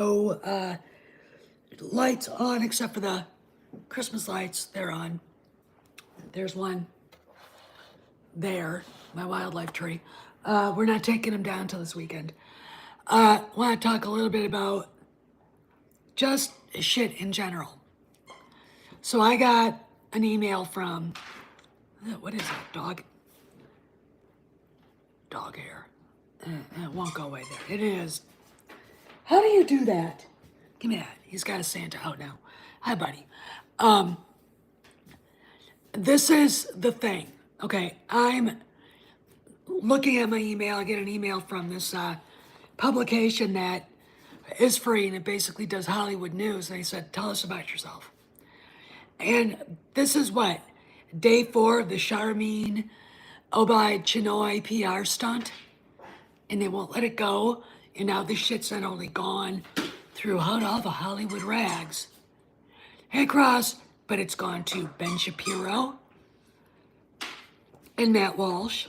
No lights on except for the Christmas lights. They're on. There's one there, my wildlife tree. We're not taking them down till this weekend. Want to talk a little bit about just shit in general. So I got an email from, what is that, dog hair. It won't go away there. It is. How do you do that? Give me that. He's got a Santa out now. Hi, buddy. This is the thing. Okay, I'm looking at my email. I get an email from this publication that is free and it basically does Hollywood news. And they said, tell us about yourself. And this is what? Day 4 of the Charmin Obaid Chinoy PR stunt. And they won't let it go. And now this shit's not only gone through all the Hollywood rags across, but it's gone to Ben Shapiro and Matt Walsh.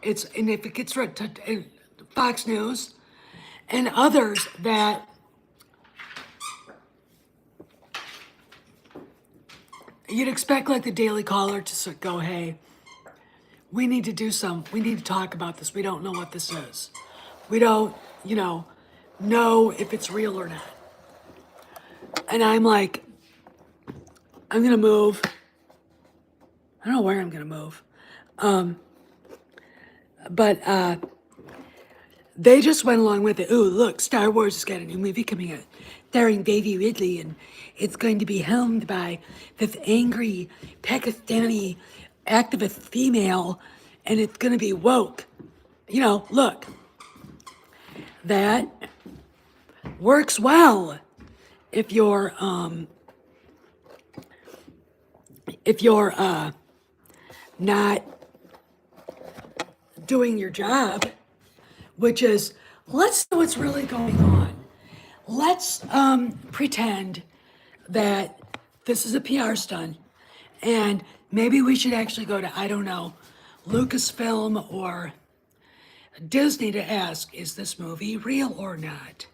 And if it gets read to Fox News and others that you'd expect, like the Daily Caller, to go, hey, we need to talk about this. We don't know what this is. We don't, know if it's real or not. And I'm like, I'm going to move. I don't know where I'm going to move. But they just went along with it. Ooh, look, Star Wars has got a new movie coming out starring Davy Ridley, and it's going to be helmed by this angry Pakistani activist female, and it's going to be woke. Look, that works well if you're not doing your job, which is, let's know what's really going on. Let's pretend that this is a PR stunt, and maybe we should actually go to, I don't know, Lucasfilm or Disney to ask, is this movie real or not?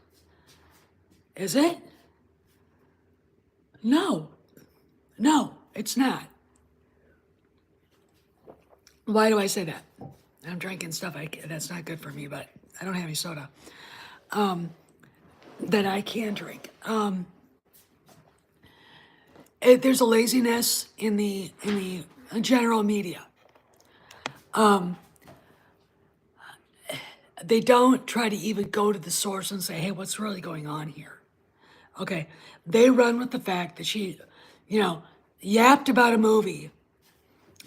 Is it? No, it's not. Why do I say that? I'm drinking stuff that's not good for me, but I don't have any soda that I can drink. There's a laziness in the general media. They don't try to even go to the source and say, hey, what's really going on here? Okay, they run with the fact that she, yapped about a movie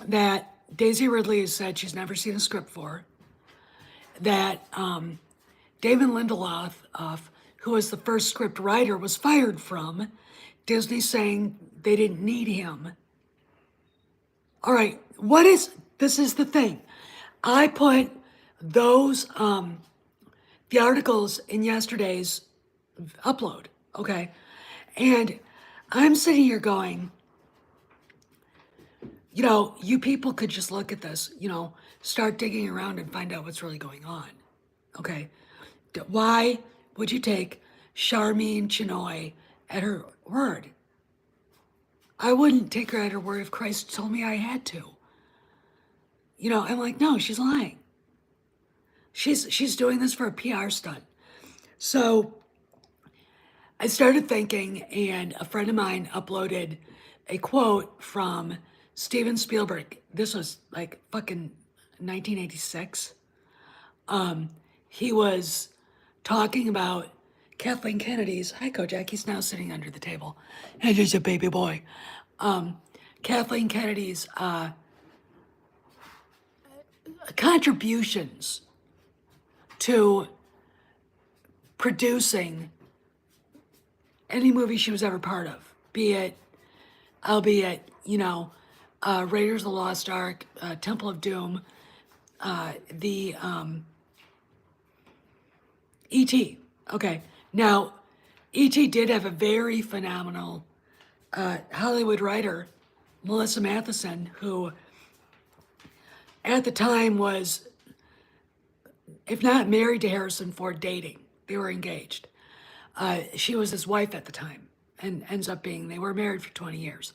that Daisy Ridley has said she's never seen a script for, that David Lindelof, who was the first script writer, was fired from, Disney saying they didn't need him. All right, this is the thing. I put those, the articles in yesterday's upload, okay? And I'm sitting here going, you people could just look at this, start digging around and find out what's really going on, okay? Why would you take Charmin Chinoy at her word? I wouldn't take her at her word if Christ told me I had to. I'm like, no, she's lying. She's doing this for a PR stunt. So I started thinking, and a friend of mine uploaded a quote from Steven Spielberg. This was like fucking 1986. He was talking about Kathleen Kennedy's, hi Kojak, he's now sitting under the table. Hey, there's a baby boy. Kathleen Kennedy's contributions to producing any movie she was ever part of, be it, albeit, Raiders of the Lost Ark, Temple of Doom, the E.T. Okay, now, E.T. did have a very phenomenal Hollywood writer, Melissa Matheson, who at the time was, if not married to Harrison Ford, dating. They were engaged. She was his wife at the time, and ends up being, they were married for 20 years.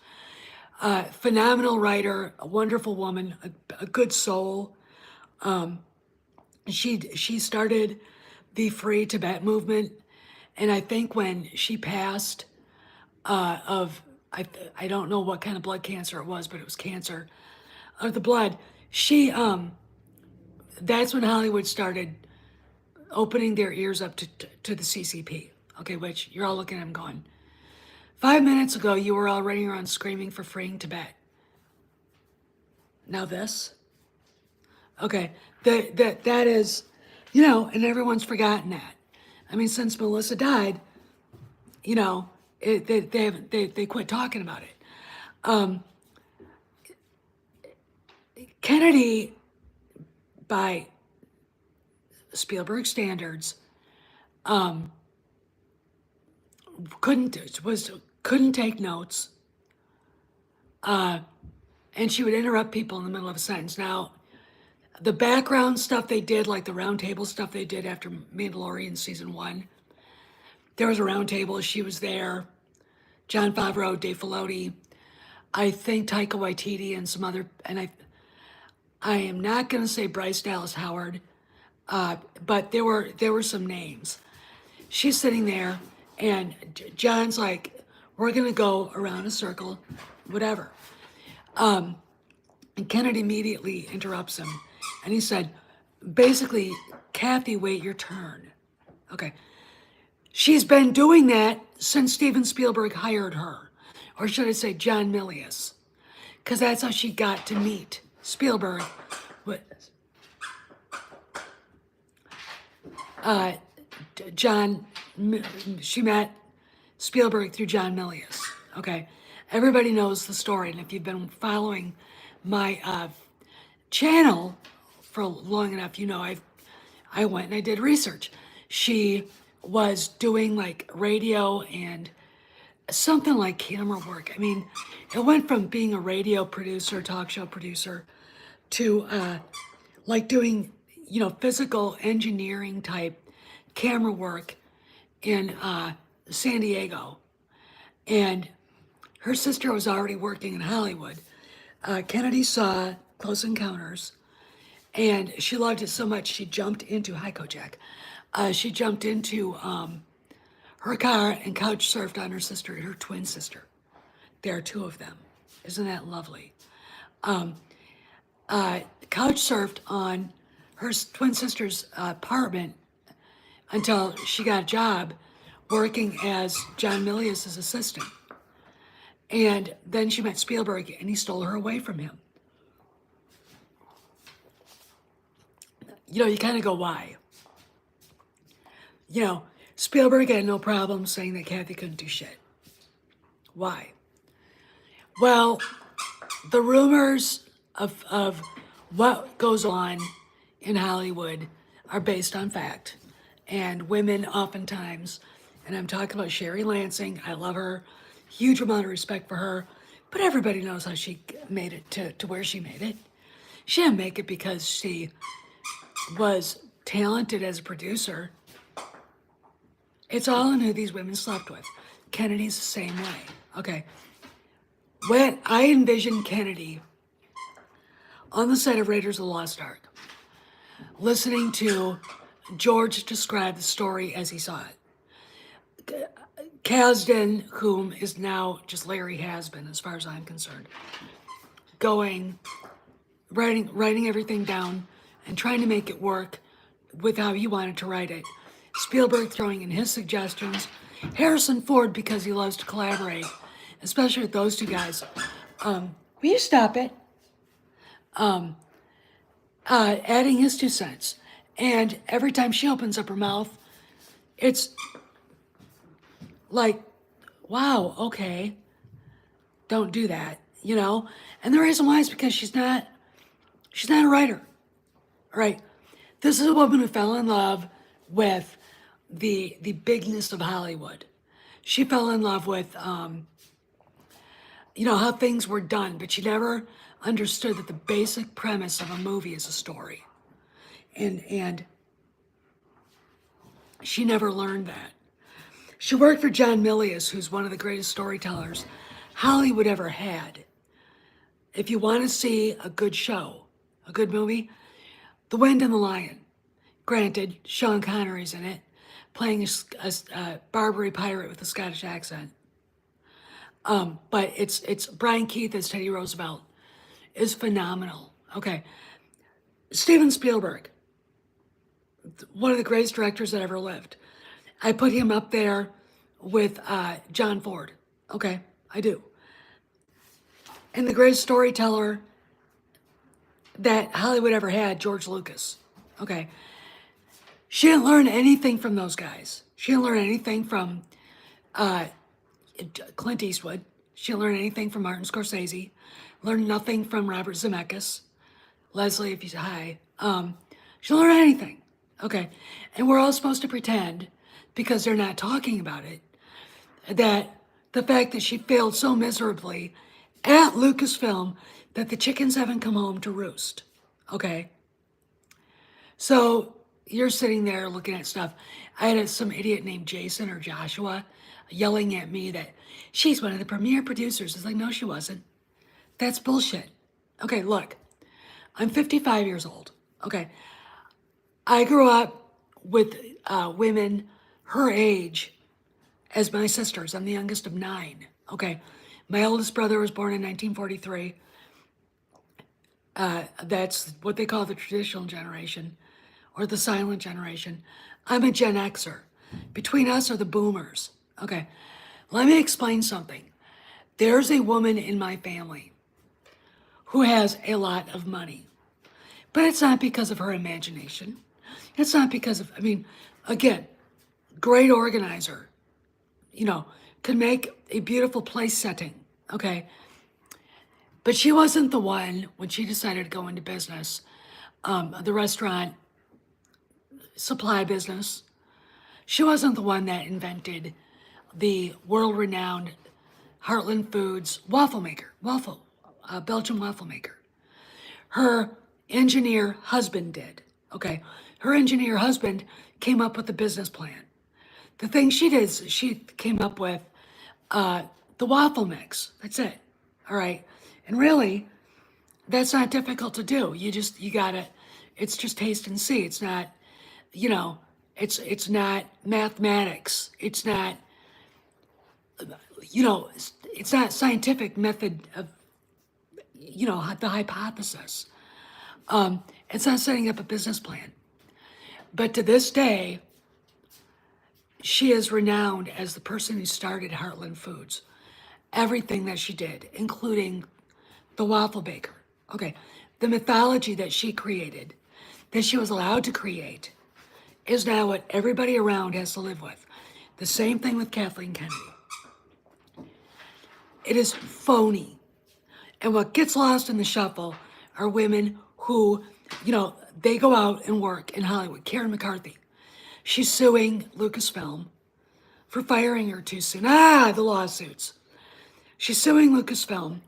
Phenomenal writer, a wonderful woman, a good soul. She started the Free Tibet movement, and I think when she passed of I don't know what kind of blood cancer it was, but it was cancer of the blood. She that's when Hollywood started opening their ears up to the CCP. Okay, which you're all looking at them going, 5 minutes ago you were all running around screaming for freeing Tibet. Now this. Okay, that is, and everyone's forgotten that. I mean, since Melissa died, they quit talking about it. Kennedy, by Spielberg standards, couldn't take notes, and she would interrupt people in the middle of a sentence. Now, the background stuff they did, like the round table stuff they did after Mandalorian season 1, there was a round table. She was there. Jon Favreau, Dave Filoni, I think Taika Waititi, and some other, and I am not going to say Bryce Dallas Howard, but there were some names. She's sitting there, and John's like, "We're going to go around a circle, whatever." And Kennedy immediately interrupts him, and he said, basically, "Kathy, wait your turn." Okay. She's been doing that since Steven Spielberg hired her, or should I say John Milius, because that's how she got to meet Spielberg. She met Spielberg through John Milius. Okay, everybody knows the story, and if you've been following my channel for long enough, I went and I did research. She was doing like radio and something like camera work. I mean, it went from being a radio producer, talk show producer, to like doing, physical engineering type camera work in San Diego. And her sister was already working in Hollywood. Kennedy saw Close Encounters, and she loved it so much she jumped into, hi Kojak, she jumped into her car and couch surfed on her sister, her twin sister. There are two of them. Isn't that lovely? Couch surfed on her twin sister's apartment until she got a job working as John Milius' assistant. And then she met Spielberg, and he stole her away from him. You kind of go, why? Spielberg had no problem saying that Kathy couldn't do shit. Why? Well, the rumors of what goes on in Hollywood are based on fact. And women oftentimes, and I'm talking about Sherry Lansing, I love her, huge amount of respect for her, but everybody knows how she made it to where she made it. She didn't make it because she was talented as a producer. It's all in who these women slept with. Kennedy's the same way. Okay. When I envision Kennedy on the set of Raiders of the Lost Ark, listening to George describe the story as he saw it. Kasdan, whom is now just Larry Hasbin, as far as I'm concerned, writing everything down and trying to make it work with how he wanted to write it. Spielberg throwing in his suggestions. Harrison Ford, because he loves to collaborate, especially with those two guys. Will you stop it? Adding his 2 cents. And every time she opens up her mouth, it's like, wow, okay, don't do that, And the reason why is because she's not a writer, right? This is a woman who fell in love with the bigness of Hollywood. She fell in love with, how things were done, but she never understood that the basic premise of a movie is a story. And she never learned that. She worked for John Milius, who's one of the greatest storytellers Hollywood ever had. If you want to see a good show, a good movie, The Wind and the Lion. Granted, Sean Connery's in it, playing a Barbary pirate with a Scottish accent. But it's Brian Keith as Teddy Roosevelt is phenomenal. Okay, Steven Spielberg, one of the greatest directors that ever lived. I put him up there with John Ford. Okay, I do. And the greatest storyteller that Hollywood ever had, George Lucas. Okay, she didn't learn anything from those guys. She didn't learn anything from Clint Eastwood. She didn't learn anything from Martin Scorsese. Learned nothing from Robert Zemeckis. Leslie, if you hi. She didn't learn anything. Okay, and we're all supposed to pretend, because they're not talking about it, that the fact that she failed so miserably at Lucasfilm that the chickens haven't come home to roost. Okay, so you're sitting there looking at stuff. I had some idiot named Jason or Joshua yelling at me that she's one of the premier producers. It's like, no, she wasn't. That's bullshit. Okay, look, I'm 55 years old. Okay, I grew up with women her age as my sisters. I'm the youngest of 9. Okay, my oldest brother was born in 1943. That's what they call the traditional generation or the silent generation. I'm a Gen Xer. Between us are the boomers. Okay, let me explain something. There's a woman in my family who has a lot of money, but it's not because of her imagination. It's not because of, I mean, again, great organizer, could make a beautiful place setting, okay? But she wasn't the one, when she decided to go into business, the restaurant supply business, she wasn't the one that invented the world-renowned Heartland Foods waffle maker, Belgian waffle maker. Her engineer husband did, okay? Her engineer husband came up with a business plan. The thing she did is she came up with the waffle mix. That's it, all right? And really, that's not difficult to do. You gotta, it's just taste and see. It's not, it's not mathematics. It's not, it's not scientific method of, the hypothesis. It's not setting up a business plan. But to this day, she is renowned as the person who started Heartland Foods. Everything that she did, including the waffle baker. Okay, the mythology that she created, that she was allowed to create, is now what everybody around has to live with. The same thing with Kathleen Kennedy. It is phony. And what gets lost in the shuffle are women who, they go out and work in Hollywood. Karen McCarthy, she's suing Lucasfilm for firing her too soon. The lawsuits. She's suing Lucasfilm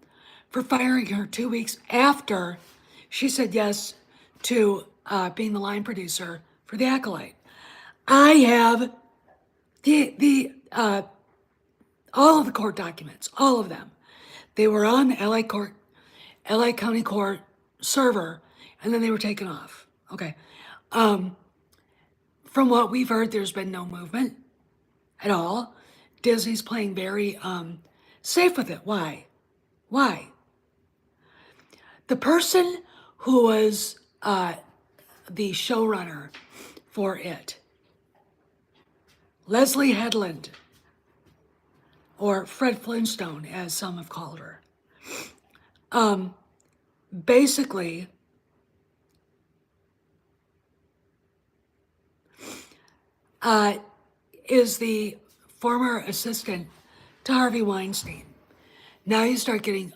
for firing her 2 weeks after she said yes to being the line producer for The Acolyte. I have all of the court documents, all of them. They were on the LA County Court server, and then they were taken off. Okay. From what we've heard, there's been no movement at all. Disney's playing very safe with it. Why? The person who was the showrunner for it, Leslie Headland, or Fred Flintstone, as some have called her, basically is the former assistant to Harvey Weinstein. Now you start getting,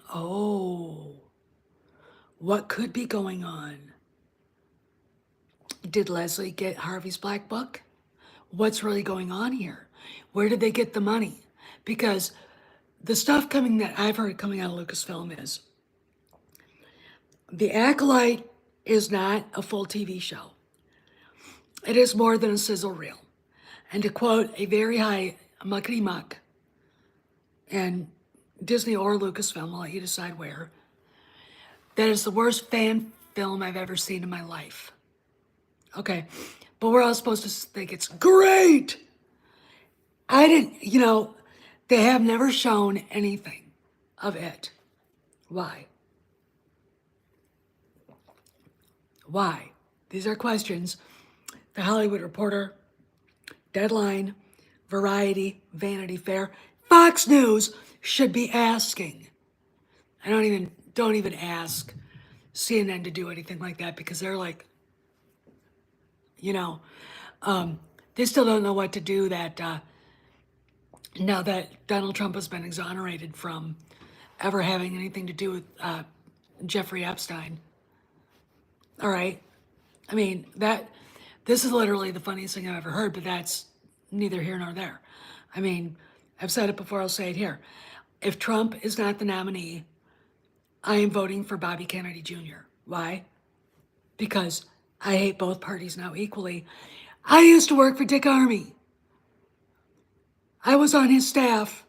what could be going on? Did Leslie get Harvey's black book? What's really going on here? Where did they get the money? Because the stuff that I've heard coming out of Lucasfilm is The Acolyte is not a full TV show. It is more than a sizzle reel. And to quote a very high muckety muck, and Disney or Lucasfilm, I'll let you decide where, that is the worst fan film I've ever seen in my life. Okay, but we're all supposed to think it's great. I didn't, they have never shown anything of it. Why? Why? These are questions The Hollywood Reporter, Deadline, Variety, Vanity Fair, Fox News should be asking. I don't even ask CNN to do anything like that because they're like, you know, they still don't know what to do that now that Donald Trump has been exonerated from ever having anything to do with Jeffrey Epstein. All right. I mean, this is literally the funniest thing I've ever heard, but that's neither here nor there. I mean, I've said it before, I'll say it here. If Trump is not the nominee, I am voting for Bobby Kennedy Jr. Why? Because I hate both parties now equally. I used to work for Dick Armey. I was on his staff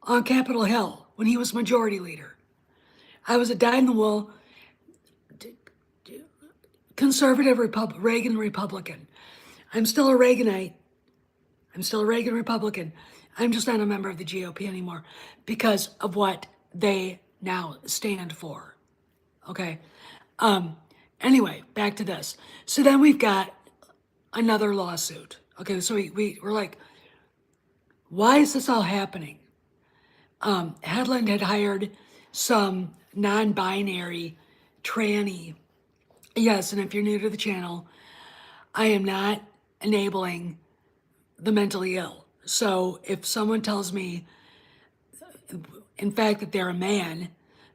on Capitol Hill when he was majority leader. I was a dyed-in-the-wool conservative Reagan Republican. I'm still a Reaganite. I'm still a Reagan Republican. I'm just not a member of the GOP anymore because of what they now stand for. Okay. Anyway, back to this. So then we've got another lawsuit. Okay, so we're like, why is this all happening? Headland had hired some non-binary tranny. Yes, and if you're new to the channel, I am not enabling the mentally ill. So if someone tells me, in fact, that they're a man,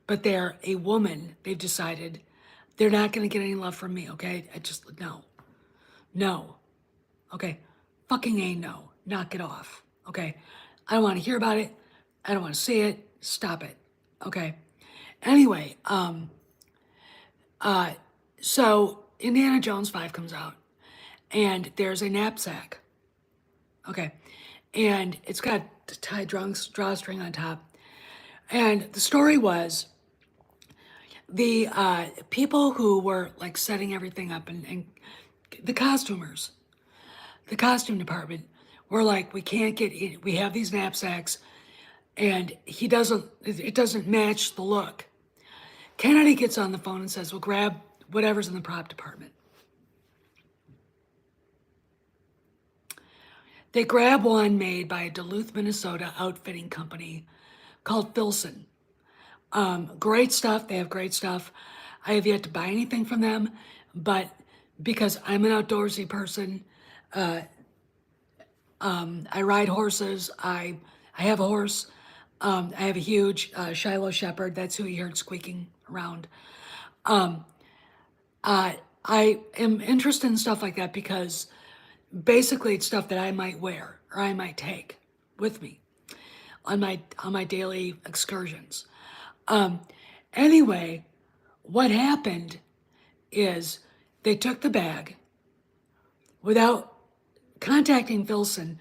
but they're a woman, they've decided they're not going to get any love from me, okay? No. Okay, fucking A, no. Knock it off, okay? I don't want to hear about it. I don't want to see it. Stop it, okay? Anyway, so Indiana Jones 5 comes out, and there's a knapsack, okay? And it's got a tied drawstring on top. And the story was the people who were like setting everything up and the costumers, the costume department were like, we can't get in. We have these knapsacks and it doesn't match the look. Kennedy gets on the phone and says, well, grab whatever's in the prop department. They grab one made by a Duluth, Minnesota outfitting company called Filson. Great stuff. They have great stuff. I have yet to buy anything from them, but because I'm an outdoorsy person, I ride horses. I have a horse. I have a huge Shiloh Shepherd. That's who you heard squeaking around. I am interested in stuff like that because basically it's stuff that I might wear or I might take with me on my daily excursions. Anyway, what happened is they took the bag without contacting Filson,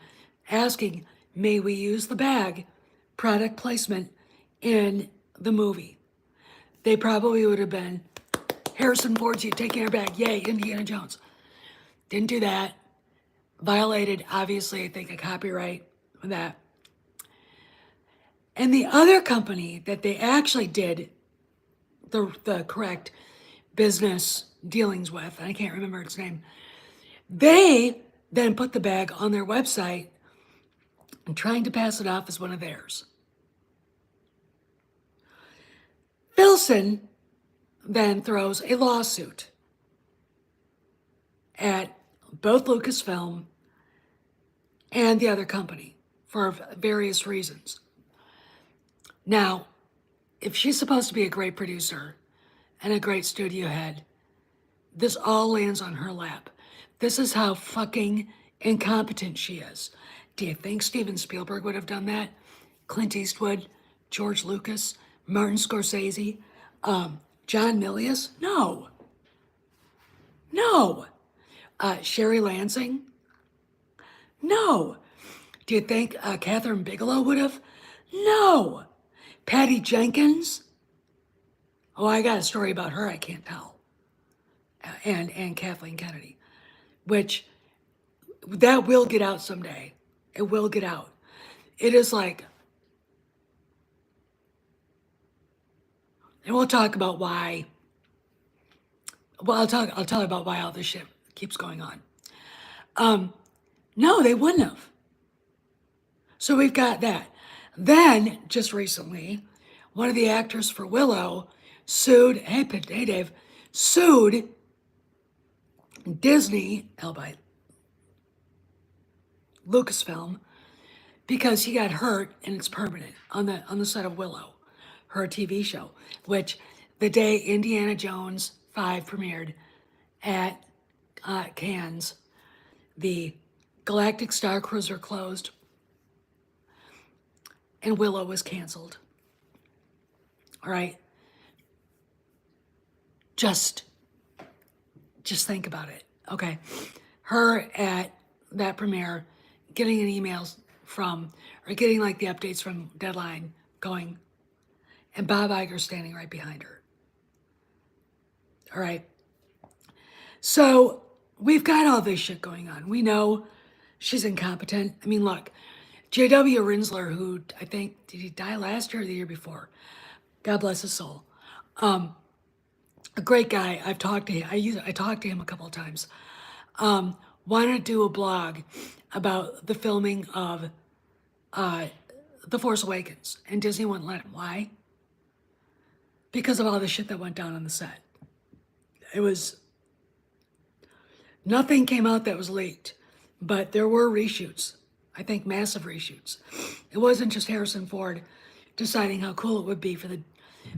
asking, may we use the bag, product placement in the movie. They probably would have been, Harrison Ford's taking our bag, yay, Indiana Jones. Didn't do that. Violated, obviously, I think, a copyright with that. And the other company that they actually did the correct business dealings with, and I can't remember its name, they then put the bag on their website and trying to pass it off as one of theirs. Filson then throws a lawsuit at both Lucasfilm and the other company for various reasons. Now, if she's supposed to be a great producer and a great studio head, this all lands on her lap. This is how fucking incompetent she is. Do you think Steven Spielberg would have done that? Clint Eastwood, George Lucas, Martin Scorsese, John Milius? No. Sherry Lansing? No. Do you think Catherine Bigelow would have? No. Patty Jenkins? Oh, I got a story about her I can't tell. And Kathleen Kennedy, which that will get out someday. It will get out. It is like, and we'll talk about why. Well, I'll tell you about why all this shit keeps going on. No, they wouldn't have. So we've got that. Then, just recently, one of the actors for Willow sued, hey Dave, sued Disney, held by Lucasfilm, because he got hurt and it's permanent on the set of Willow, her TV show, which the day Indiana Jones 5 premiered at Cannes, the Galactic Star Cruiser closed and Willow was canceled. All right. Just think about it. Okay. Her at that premiere getting an email from, or getting like the updates from Deadline going, and Bob Iger standing right behind her. All right. So we've got all this shit going on. We know she's incompetent. I mean, look, J.W. Rinsler, who I think, did he die last year or the year before? God bless his soul. A great guy. I've talked to him. I talked to him a couple of times. Wanted to do a blog about the filming of The Force Awakens, and Disney wouldn't let him. Why? Because of all the shit that went down on the set. It was, nothing came out that was leaked, but there were reshoots. I think massive reshoots. It wasn't just Harrison Ford deciding how cool it would be for the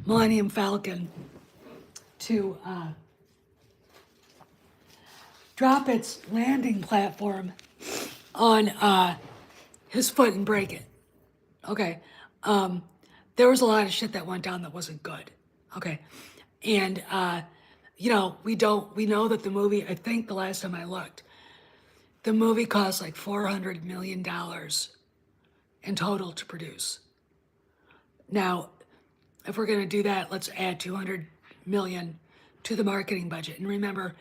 Millennium Falcon to drop its landing platform on his foot and break it. Okay. There was a lot of shit that went down that wasn't good. Okay. And, you know, we know that the movie, I think the last time I looked, the movie cost like $400 million in total to produce. Now, if we're going to do that, let's add 200 million to the marketing budget. And remember,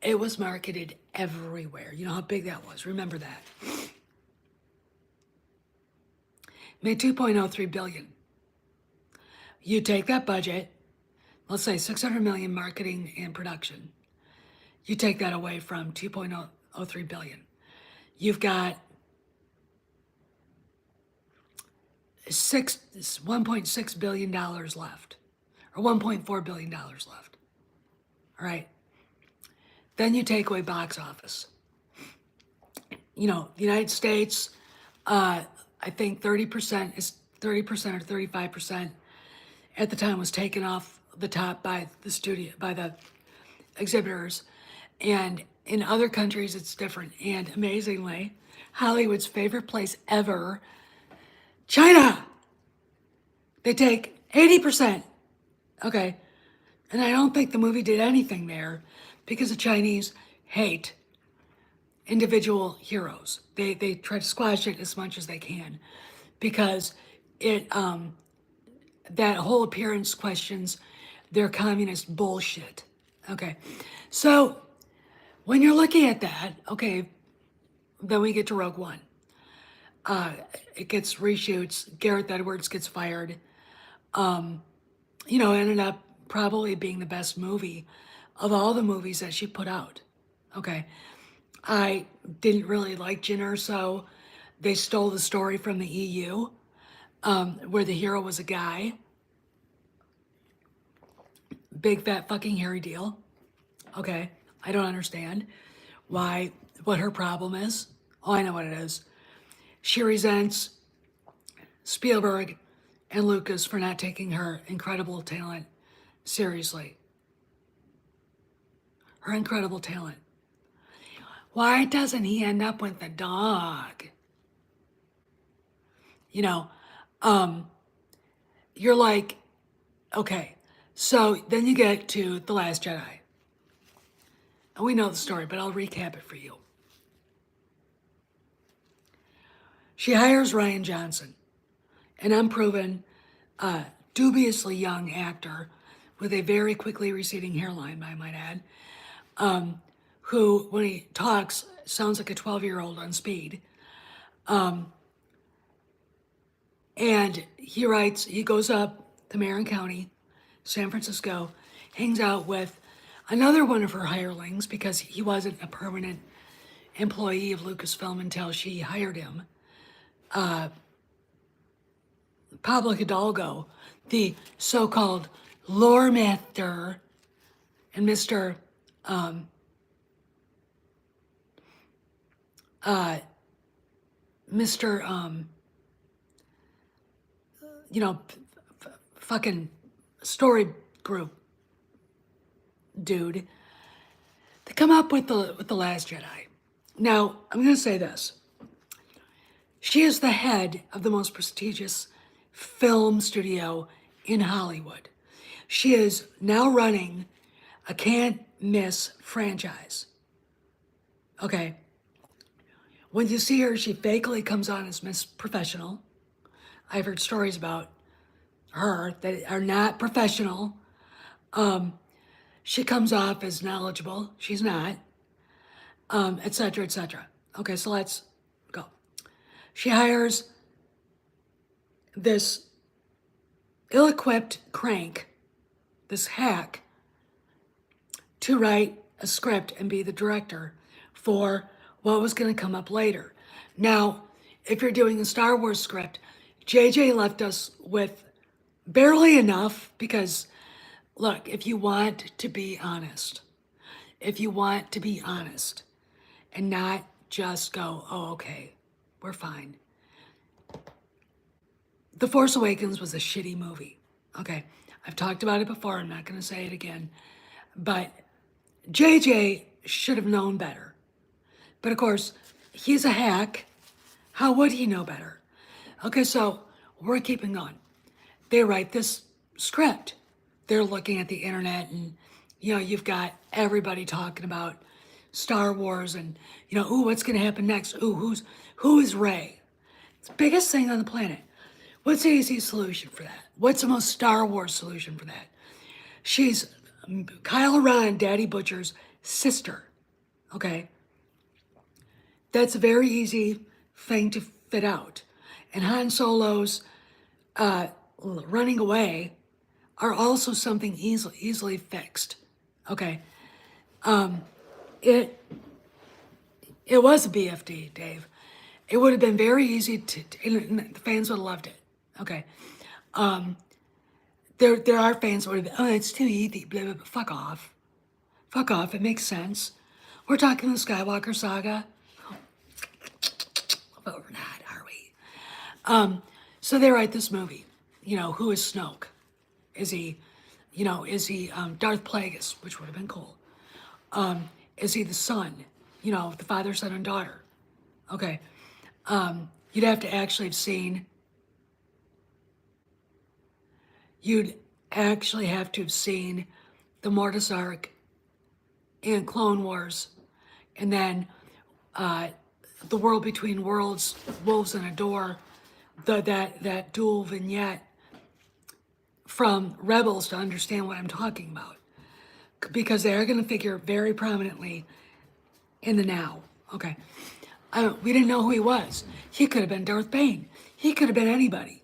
it was marketed everywhere. You know how big that was. Remember that. Made 2.03 billion. You take that budget, let's say 600 million marketing and production. You take that away from 2.03 billion. You've got $1.6 billion left, or $1.4 billion left. All right. Then you take away box office. You know, the United States, I think 30% or 35% at the time was taken off the top by the studio, by the exhibitors. And in other countries, it's different. And amazingly, Hollywood's favorite place ever, China, they take 80%. Okay. And I don't think the movie did anything there because the Chinese hate individual heroes. They try to squash it as much as they can because it that whole appearance questions their communist bullshit. Okay. So when you're looking at that, okay, then we get to Rogue One. It gets reshoots. Gareth Edwards gets fired. You know, ended up probably being the best movie of all the movies that she put out. Okay. I didn't really like Jyn Erso. They stole the story from the EU, where the hero was a guy. Big fat fucking hairy deal. Okay. I don't understand what her problem is. Oh, I know what it is. She resents Spielberg and Lucas for not taking her incredible talent seriously. Her incredible talent. Why doesn't he end up with the dog? You know, you're like, okay, so then you get to The Last Jedi. We know the story, but I'll recap it for you. She hires Ryan Johnson, an unproven, dubiously young actor with a very quickly receding hairline, I might add, who, when he talks, sounds like a 12-year-old on speed. And he goes up to Marin County, San Francisco, hangs out with another one of her hirelings because he wasn't a permanent employee of Lucasfilm until she hired him. Pablo Hidalgo, the so-called lore master, and Mr. Mr. Fucking story group dude, to come up with the Last Jedi. Now, I'm going to say this. She is the head of the most prestigious film studio in Hollywood. She is now running a can't miss franchise. Okay. When you see her, she fakely comes on as Miss Professional. I've heard stories about her that are not professional. She comes off as knowledgeable. She's not. Et cetera, et cetera. Okay, so let's go. She hires this ill-equipped crank, this hack, to write a script and be the director for what was going to come up later. Now, if you're doing a Star Wars script, JJ left us with barely enough because, look, if you want to be honest and not just go, oh, okay, we're fine. The Force Awakens was a shitty movie. Okay, I've talked about it before. I'm not going to say it again. But JJ should have known better. But of course, he's a hack. How would he know better? Okay, so we're keeping going. They write this script. They're looking at the internet and, you've got everybody talking about Star Wars and, ooh, what's going to happen next? Ooh, who is Rey? It's the biggest thing on the planet. What's the easiest solution for that? What's the most Star Wars solution for that? She's Kylo Ren, Daddy Butcher's sister, okay? That's a very easy thing to fit out. And Han Solo's running away are also something easily fixed, okay? It was a BFD, Dave. It would have been very easy and the fans would have loved it, okay? There are fans who would have been, oh, it's too easy, blah, blah, blah. Fuck off. Fuck off, it makes sense. We're talking the Skywalker saga. But we're not, are we? So they write this movie. Who is Snoke? Is he Darth Plagueis, which would have been cool. Is he the son? The father, son, and daughter. Okay. You'd have to actually have seen the Mortis arc in Clone Wars, and then the World Between Worlds, Wolves and a Door, that dual vignette from Rebels to understand what I'm talking about, because they are going to figure very prominently in the now. Okay, we didn't know who he was. He could have been Darth Bane. He could have been anybody.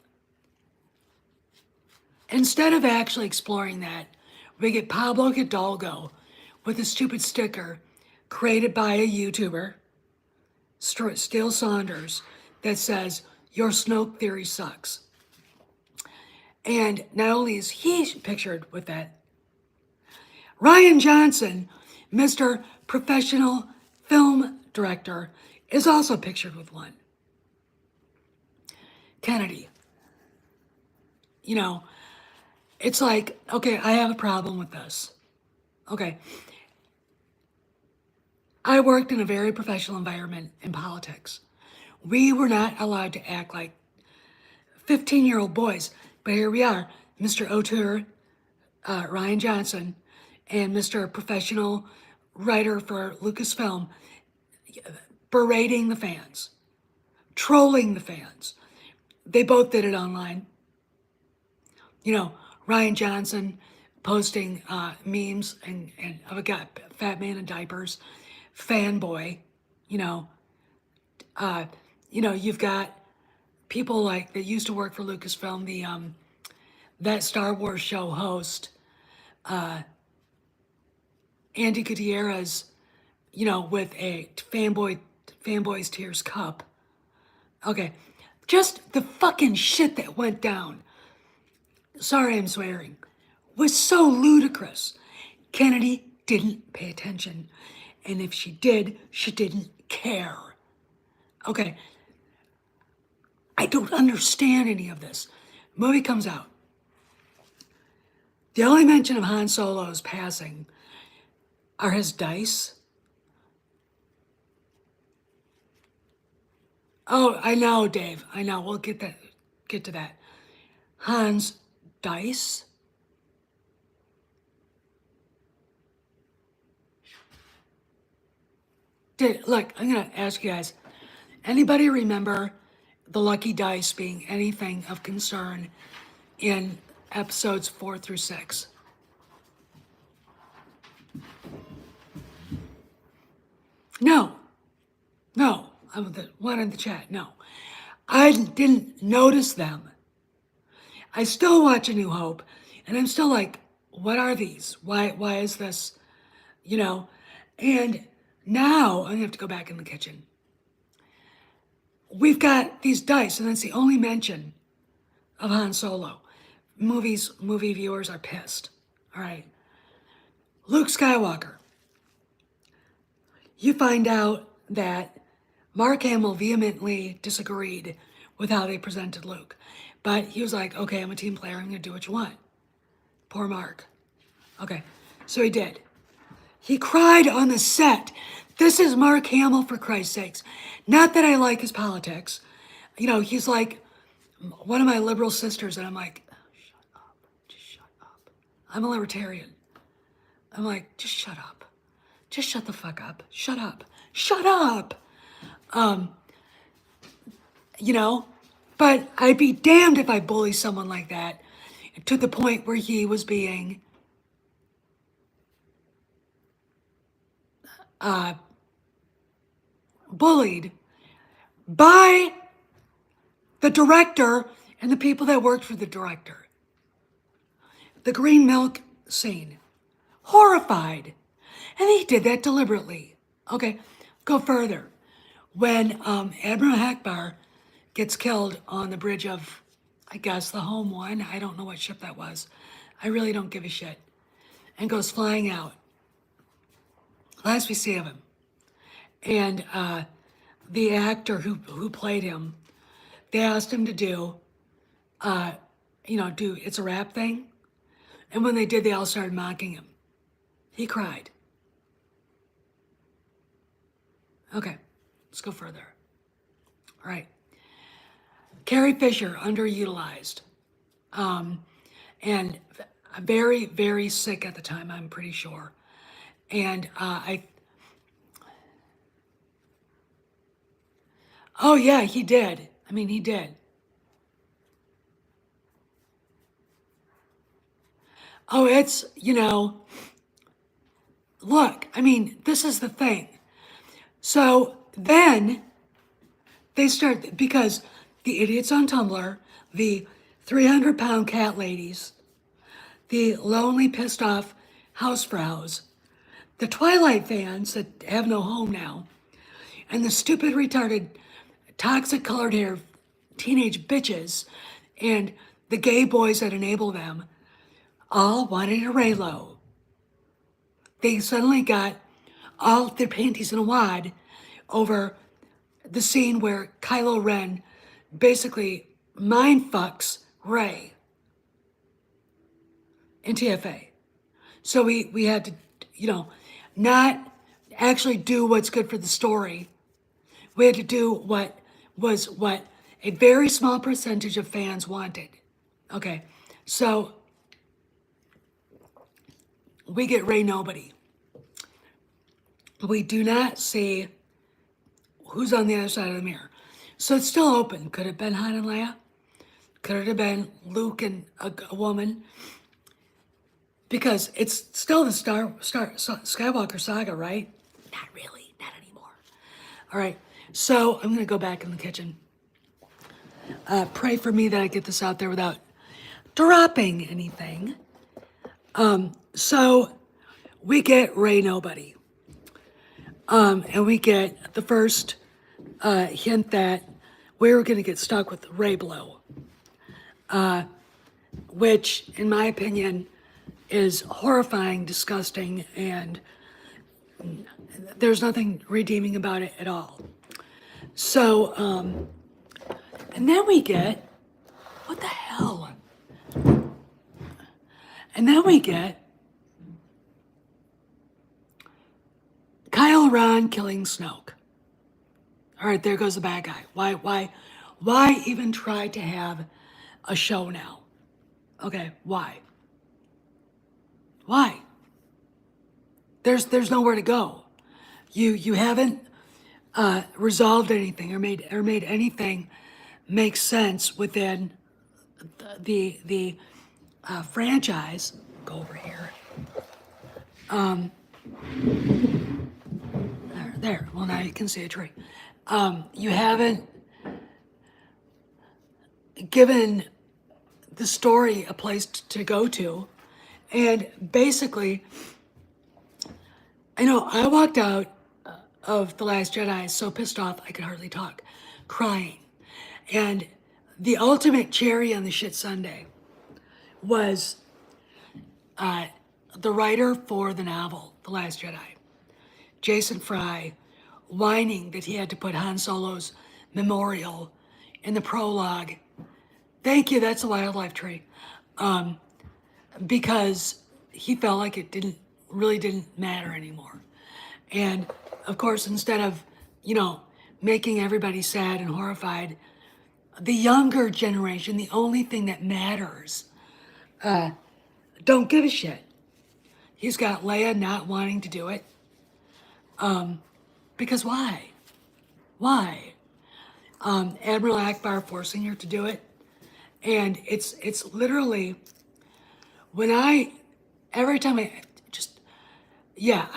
Instead of actually exploring that, we get Pablo Hidalgo with a stupid sticker created by a YouTuber, Steele Saunders, that says, your Snoke theory sucks. And not only is he pictured with that, Ryan Johnson, Mr. Professional Film Director, is also pictured with one. Kennedy. It's like, okay, I have a problem with this. Okay. I worked in a very professional environment in politics. We were not allowed to act like 15-year-old boys, but here we are, Mr. Auteur, Ryan Johnson, and Mr. Professional Writer for Lucasfilm, berating the fans, trolling the fans. They both did it online. You know, Ryan Johnson posting memes and of a guy, fat man in diapers, fanboy. You know, you've got people like that used to work for Lucasfilm, that Star Wars show host, Andy Gutierrez, with a fanboy's tears cup. Okay, just the fucking shit that went down. Sorry, I'm swearing. Was so ludicrous. Kennedy didn't pay attention, and if she did, she didn't care. Okay, I don't understand any of this. Movie comes out. The only mention of Han Solo's passing are his dice. Oh, I know, Dave. I know. We'll get to that. Han's dice. Look, I'm gonna ask you guys. Anybody remember the lucky dice being anything of concern in episodes 4 through 6? No. I'm the one in the chat. No. I didn't notice them. I still watch A New Hope, and I'm still like, what are these? Why is this? And now I'm gonna have to go back in the kitchen. We've got these dice, and that's the only mention of Han Solo. Movie viewers are pissed. All right. Luke Skywalker. You find out that Mark Hamill vehemently disagreed with how they presented Luke. But he was like, okay, I'm a team player. I'm going to do what you want. Poor Mark. Okay, so he did. He cried on the set. This is Mark Hamill, for Christ's sakes. Not that I like his politics. He's like one of my liberal sisters, and I'm like, shut up. Just shut up. I'm a libertarian. I'm like, just shut up. Just shut the fuck up. Shut up. Shut up. But I'd be damned if I bully someone like that to the point where he was being bullied by the director and the people that worked for the director. The green milk scene. Horrified. And he did that deliberately. Okay, go further. When Admiral Akbar gets killed on the bridge of, I guess, the Home One. I don't know what ship that was. I really don't give a shit. And goes flying out. Last we see of him. And the actor who played him, they asked him to do It's a Rap thing. And when they did, they all started mocking him. He cried. Okay, let's go further. All right. Carrie Fisher, underutilized. And very, very sick at the time, I'm pretty sure. And oh yeah, he did. I mean, he did. Oh, it's, look, I mean, this is the thing. So then they start, because the idiots on Tumblr, the 300-pound cat ladies, the lonely, pissed off housefrows, the Twilight fans that have no home now, and the stupid, retarded, toxic colored hair teenage bitches, and the gay boys that enable them, all wanted a Raylo. They suddenly got all their panties in a wad over the scene where Kylo Ren basically mind fucks Rey in TFA. So we had to, not actually do what's good for the story. We had to do what a very small percentage of fans wanted. Okay, so we get Rey Nobody. We do not see who's on the other side of the mirror. So it's still open. Could it have been Han and Leia? Could it have been Luke and a woman? Because it's still the Skywalker saga, right? Not really, not anymore. All right, so I'm gonna go back in the kitchen. Pray for me that I get this out there without dropping anything. So we get Ray Nobody, and we get the first hint that we were gonna get stuck with Ray Blow, which, in my opinion, is horrifying, disgusting, and there's nothing redeeming about it at all. So, and then we get, what the hell? And then we get Kylo Ren killing Snoke. All right, there goes the bad guy. Why even try to have a show now? Okay, why? Why? There's nowhere to go. You haven't resolved anything or made anything make sense within the franchise. Go over here. There. Well, now you can see a tree. You haven't given the story a place to go to, and basically, I know I walked out of The Last Jedi so pissed off I could hardly talk, crying. And the ultimate cherry on the shit sundae was the writer for the novel, The Last Jedi, Jason Fry, whining that he had to put Han Solo's memorial in the prologue. Thank you, that's a wildlife tree. Because he felt like it really didn't matter anymore. And of course, instead of, making everybody sad and horrified, the younger generation, the only thing that matters, don't give a shit. He's got Leia not wanting to do it. Because why? Why? Admiral Akbar forcing her to do it. And it's literally, every time I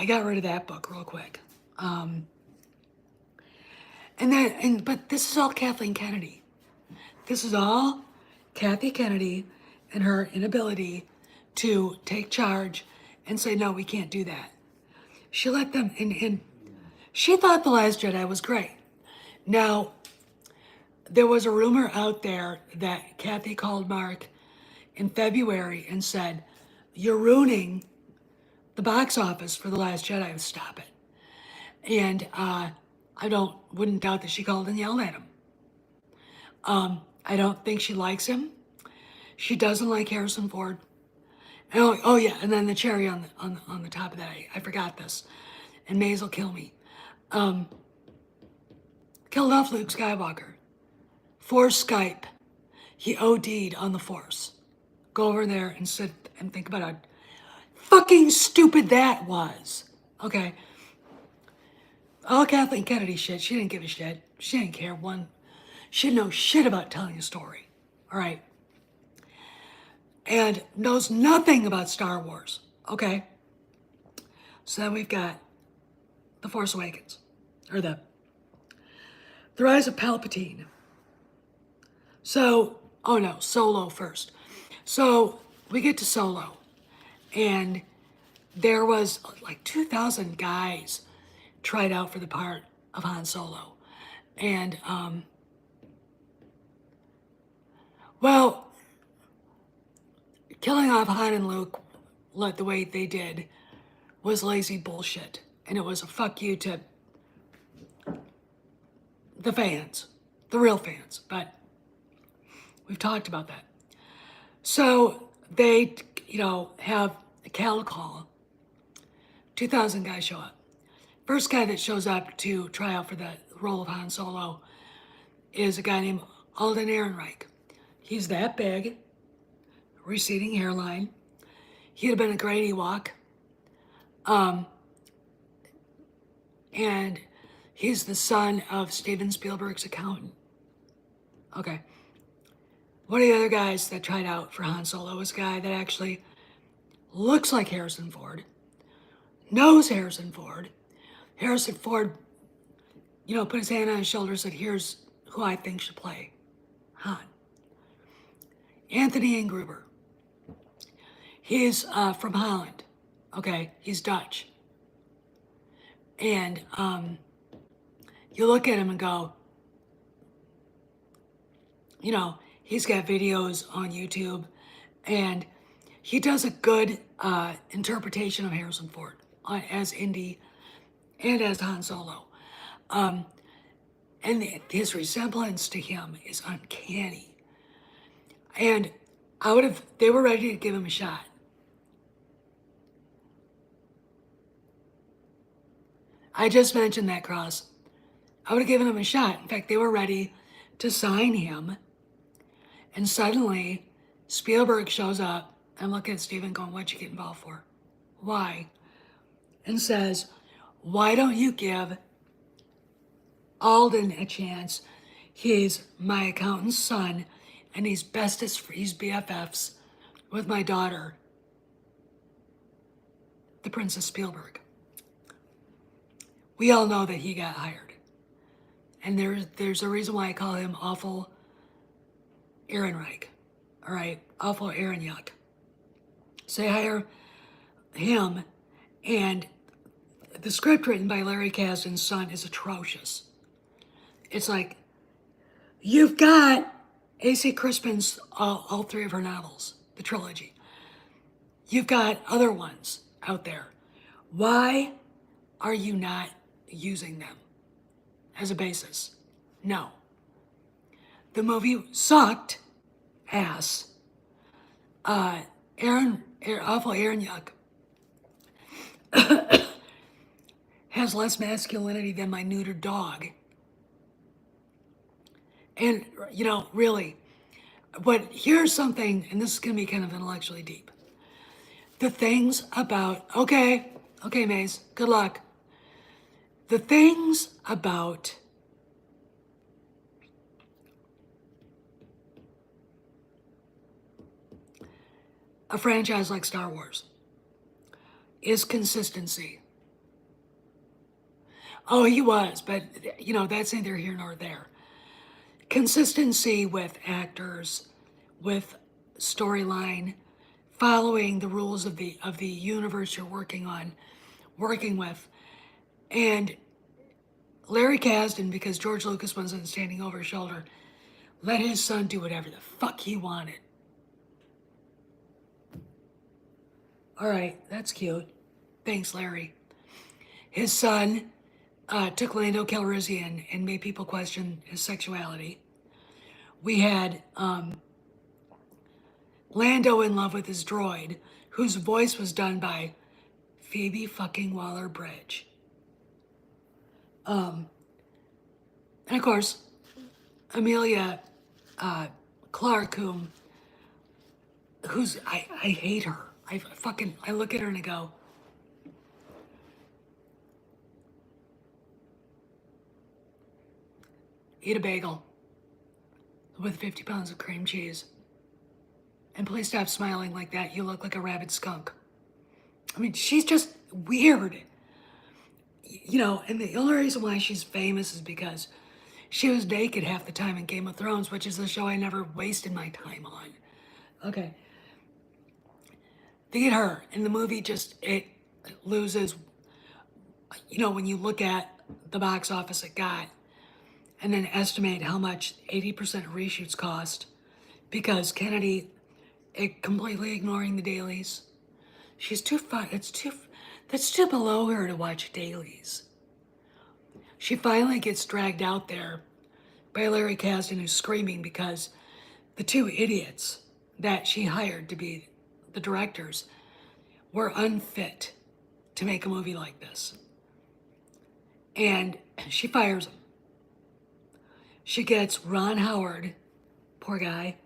got rid of that book real quick. But this is all Kathleen Kennedy. This is all Kathy Kennedy and her inability to take charge and say, no, we can't do that. She let them, and she thought The Last Jedi was great. Now, there was a rumor out there that Kathy called Mark in February and said, you're ruining the box office for The Last Jedi, stop it. And I wouldn't doubt that she called and yelled at him. I don't think she likes him. She doesn't like Harrison Ford. Oh yeah, and then the cherry on the top of that, I forgot this. And Maze will kill me. Killed off Luke Skywalker. Force Skype. He OD'd on the Force. Go over there and sit and think about how fucking stupid that was. Okay. All Kathleen Kennedy shit, she didn't give a shit. She didn't care one. She didn't know shit about telling a story. All right. And knows nothing about Star Wars. Okay. So then we've got The Force Awakens. Or the Rise of Palpatine. So, Solo first. So we get to Solo. And there was like 2,000 guys tried out for the part of Han Solo. And, killing off Han and Luke the way they did was lazy bullshit. And it was a fuck you to the fans, the real fans. But we've talked about that. So they, have a cattle call. 2,000 guys show up. First guy that shows up to try out for the role of Han Solo is a guy named Alden Ehrenreich. He's that big, receding hairline. He'd have been a great Ewok. And he's the son of Steven Spielberg's accountant. Okay. One of the other guys that tried out for Han Solo was a guy that actually looks like Harrison Ford, knows Harrison Ford. Harrison Ford, put his hand on his shoulder and said, here's who I think should play Han. Anthony Gruber. He's from Holland. Okay, he's Dutch. And you look at him and go, he's got videos on YouTube, and he does a good interpretation of Harrison Ford as Indy and as Han Solo. And his resemblance to him is uncanny. And they were ready to give him a shot. I just mentioned that, Cross. I would have given him a shot. In fact, they were ready to sign him. And suddenly, Spielberg shows up and look at Steven going, what'd you get involved for? Why? And says, why don't you give Alden a chance? He's my accountant's son, and he's BFFs with my daughter, the Princess Spielberg. We all know that he got hired. And there's a reason why I call him Awful Ehrenreich. All right, Awful Ehrenyuck. So they hire him, and the script written by Larry Kasdan's son is atrocious. It's like, you've got A.C. Crispin's all three of her novels, the trilogy. You've got other ones out there. Why are you not using them as a basis? No. The movie sucked ass. Awful Ehrenyuck has less masculinity than my neutered dog. And, really, but here's something, and this is going to be kind of intellectually deep. The things about, okay, Maze, good luck. The things about a franchise like Star Wars is consistency. Oh, he was, but, that's neither here nor there. Consistency with actors, with storyline, following the rules of the universe you're working with. And Larry Kasdan, because George Lucas wasn't standing over his shoulder, let his son do whatever the fuck he wanted. All right, that's cute. Thanks, Larry. His son took Lando Calrissian and made people question his sexuality. We had Lando in love with his droid, whose voice was done by Phoebe fucking Waller-Bridge. And of course, Amelia Clark, who's I hate her. I look at her and I go, eat a bagel with 50 pounds of cream cheese. And please stop smiling like that. You look like a rabid skunk. I mean, she's just weird. And the only reason why she's famous is because she was naked half the time in Game of Thrones, which is a show I never wasted my time on. Okay. They get her, and the movie it loses, when you look at the box office it got, and then estimate how much 80% of reshoots cost, because Kennedy, completely ignoring the dailies. She's too fun. That's too below her to watch dailies. She finally gets dragged out there by Larry Kasdan, who's screaming because the two idiots that she hired to be the directors were unfit to make a movie like this. And she fires them. She gets Ron Howard, poor guy,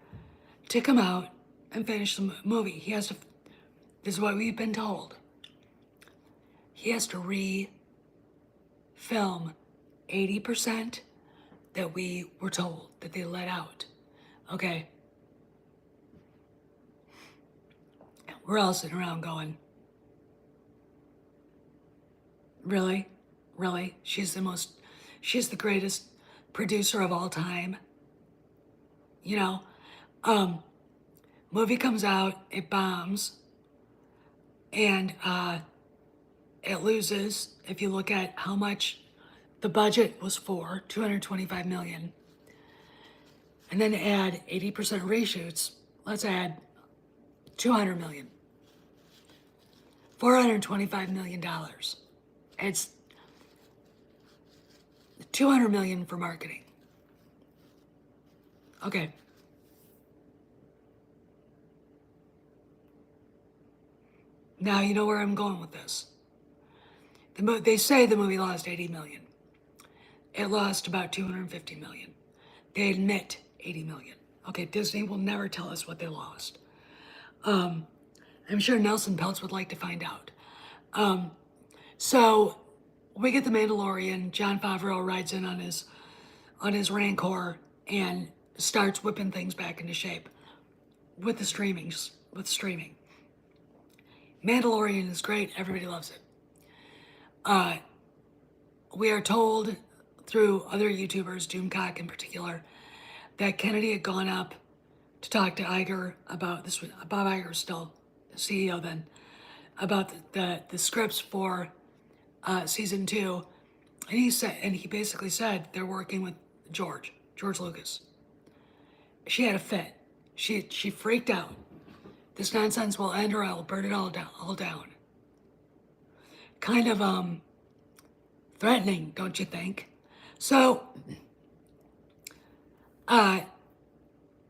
to come out and finish the movie. He has to, this is what we've been told, he has to re-film 80% that we were told, that they let out. Okay? We're all sitting around going, really? Really? She's the greatest producer of all time. You know? Movie comes out, it bombs, and it loses. If you look at how much the budget was for, 225 million, and then add 80% reshoots, let's add 200 million. $425 million. It's 200 million for marketing. Okay. Now you know where I'm going with this. They say the movie lost 80 million. It lost about 250 million. They admit 80 million. Okay, Disney will never tell us what they lost. I'm sure Nelson Peltz would like to find out. So we get The Mandalorian. Jon Favreau rides in on his Rancor and starts whipping things back into shape with streaming. Mandalorian is great. Everybody loves it. We are told through other YouTubers, Doomcock in particular, that Kennedy had gone up to talk to Iger about this. Bob Iger, still CEO then, about the scripts for season 2, and he basically said they're working with George Lucas. She had a fit. She freaked out. This nonsense will end, or I'll burn it all down. Kind of threatening, don't you think? So